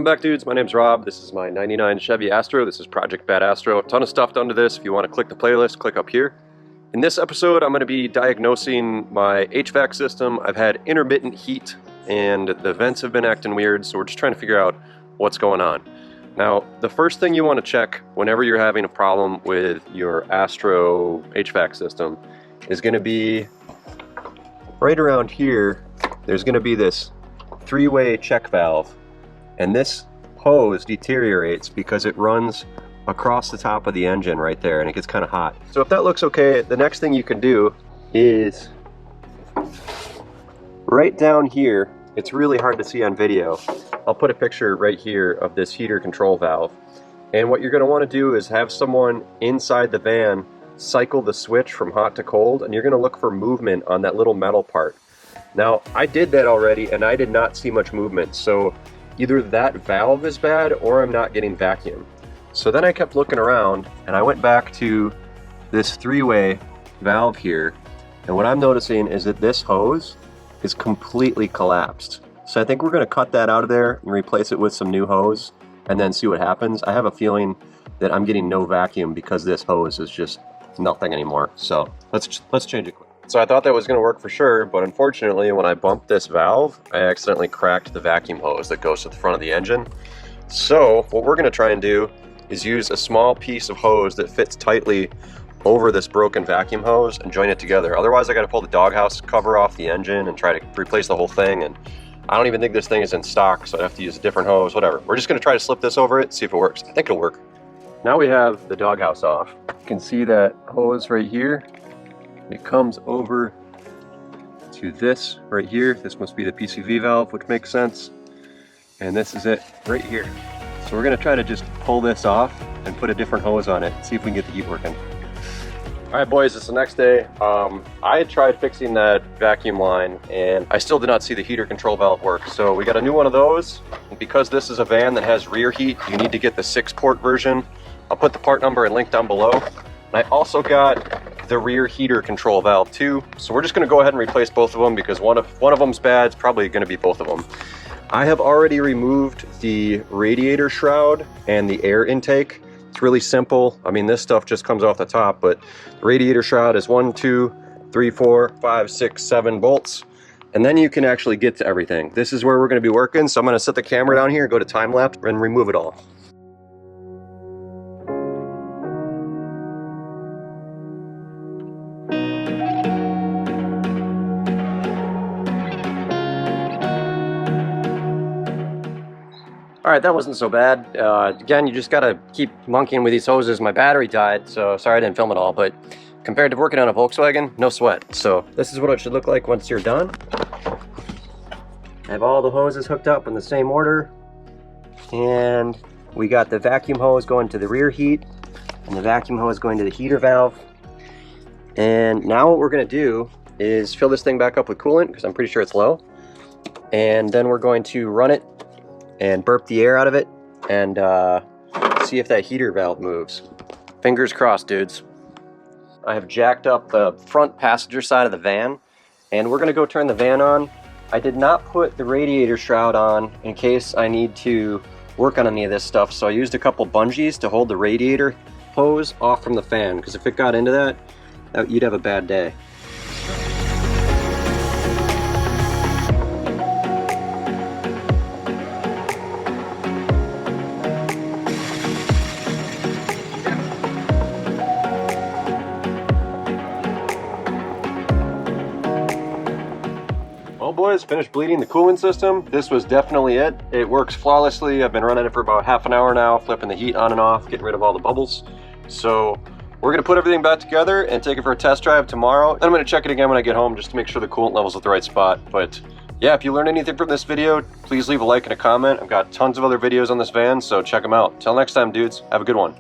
back, dudes. My name's Rob. This is my 99 Chevy Astro. This is Project Bad Astro. A ton of stuff done to this. If you want to click the playlist, click up here. In this episode, I'm going to be diagnosing my HVAC system. I've had intermittent heat and the vents have been acting weird, so we're just trying to figure out what's going on. Now, the first thing you want to check whenever you're having a problem with your Astro HVAC system is going to be right around here. There's going to be this three-way check valve, and this hose deteriorates because it runs across the top of the engine right there, and it gets kind of hot. So if that looks okay, the next thing you can do is right down here. It's really hard to see on video. I'll put a picture right here of this heater control valve, and what you're going to want to do is have someone inside the van cycle the switch from hot to cold, and you're going to look for movement on that little metal part. Now, I did that already and I did not see much movement, so either that valve is bad or I'm not getting vacuum. So then I kept looking around and I went back to this three-way valve here, and what I'm noticing is that this hose is completely collapsed. So I think we're going to cut that out of there and replace it with some new hose and then see what happens. I have a feeling that I'm getting no vacuum because this hose is just nothing anymore. So let's change it quick. So I thought that was going to work for sure, but unfortunately when I bumped this valve, I accidentally cracked the vacuum hose that goes to the front of the engine. So what we're going to try and do is use a small piece of hose that fits tightly over this broken vacuum hose and join it together. Otherwise I got to pull the doghouse cover off the engine and try to replace the whole thing, and I don't even think this thing is in stock, so I have to use a different hose, whatever. We're just going to try to slip this over it, see if it works. I think it'll work. Now we have the doghouse off. You can see that hose right here. It comes over to this right here. This must be the PCV valve, which makes sense. And this is it right here. So we're going to try to just pull this off and put a different hose on it, see if we can get the heat working. Alright boys, it's the next day. I had tried fixing that vacuum line and I still did not see the heater control valve work. So we got a new one of those. And because this is a van that has rear heat, you need to get the 6-port version. I'll put the part number and link down below. And I also got the rear heater control valve too. So we're just going to go ahead and replace both of them because one of them's bad. It's probably going to be both of them. I have already removed the radiator shroud and the air intake. It's really simple. I mean, this stuff just comes off the top, but the radiator shroud is 1, 2, 3, 4, 5, 6, 7 bolts. And then you can actually get to everything. This is where we're going to be working. So I'm going to set the camera down here, go to time lapse, and remove it all. Alright, that wasn't so bad. Again, you just gotta keep monkeying with these hoses. My battery died, so sorry I didn't film it all, but compared to working on a Volkswagen, no sweat. So this is what it should look like once you're done. I have all the hoses hooked up in the same order, and we got the vacuum hose going to the rear heat and the vacuum hose going to the heater valve. And now what we're gonna do is fill this thing back up with coolant because I'm pretty sure it's low, and then we're going to run it and burp the air out of it and see if that heater valve moves. Fingers crossed, dudes. I have jacked up the front passenger side of the van, and we're gonna go turn the van on. I did not put the radiator shroud on in case I need to work on any of this stuff, so I used a couple bungees to hold the radiator hose off from the fan, because if it got into that, you'd have a bad day. Well boys, finished bleeding the coolant system. This was definitely it. It works flawlessly. I've been running it for about half an hour now, flipping the heat on and off, getting rid of all the bubbles. So we're gonna put everything back together and take it for a test drive tomorrow. Then I'm gonna check it again when I get home just to make sure the coolant level's at the right spot. But yeah, if you learned anything from this video, please leave a like and a comment. I've got tons of other videos on this van, so check them out. Till next time, dudes, have a good one.